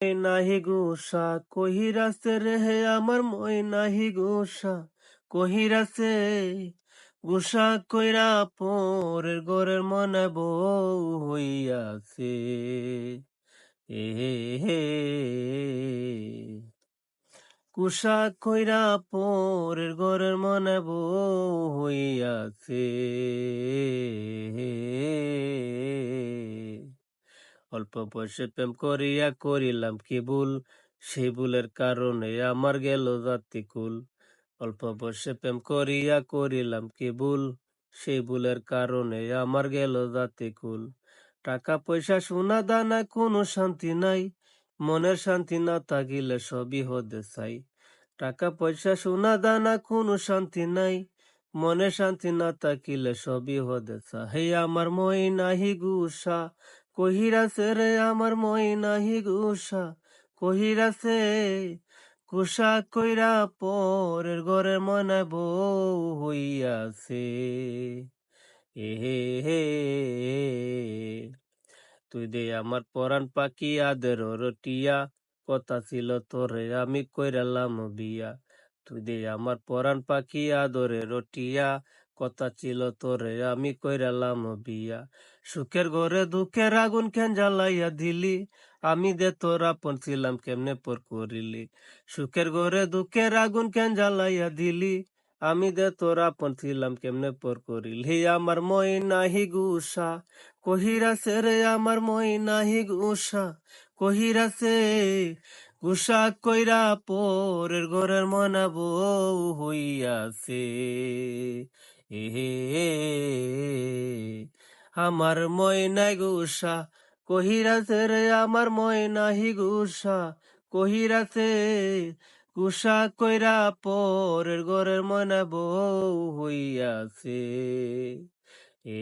নাহি গুসা কহিরাছে রে হে আমার মই নাহি গুসা কহিরাছে গুসা কইরা পরের ঘরের মনে বউ হইয়াছে এ হে কুসা কইরা পরের ঘরের মনে বউ হইয়াছে অল্প বয়সে প্রেম করিয়া করিলাম কি ভুল, সেই ভুলের কারণে আমার গেল জাতি কুল। অল্প বয়সে প্রেম করিয়া করিলাম কি ভুল, সেই ভুলের কারণে আমার গেল জাতি কুল। টাকা পয়সা সোনা দানা কোনো শান্তি নাই, মনের শান্তি না থাকিলে সবই হতে চাই। টাকা পয়সা সোনা দানা কোনো শান্তি নাই, মনে শান্তি না থাকিলে সবই হতে চাই। হে আমার মই নাহি গুসা কহিরাছে রে আমার মই নাহি গুসা কহিরাছে কুসা কইরা পরের ঘরের মনে বউ হইয়াছে এ হে তুই দে আমার পরাণ পাখি আদের রটিয়া, কথা ছিল তোরে আমি কইরালাম বিয়া। তুই দে আমার পরাণ পাখি আদরে রটিয়া, কথা ছিল তোরে আমি কইরালাম বিয়া। সুখের ঘরে দুঃখের আগুন কেন জ্বালাইয়া দিলি, আমি দে তোর আপন ছিলাম কেমনে পর করিলি। সুখের ঘরে দুঃখের আগুন কেন জ্বালাইয়া দিলি, আমি দে তোর আপন ছিলাম কেমনে পর করিলি। আমার মই নাহি গুসা কহিরাছে রে আমার মই নাহি গুসা কহিরাছে গুসা কইরা পরের ঘরের মনা বউ হইয়াছে এ আমার মই নাই গুসা কহিরাছে রে আমার মই নাহি গুসা কহিরাছে গুসা কইরা পরের ঘরের মনা বউ হইয়াছে এ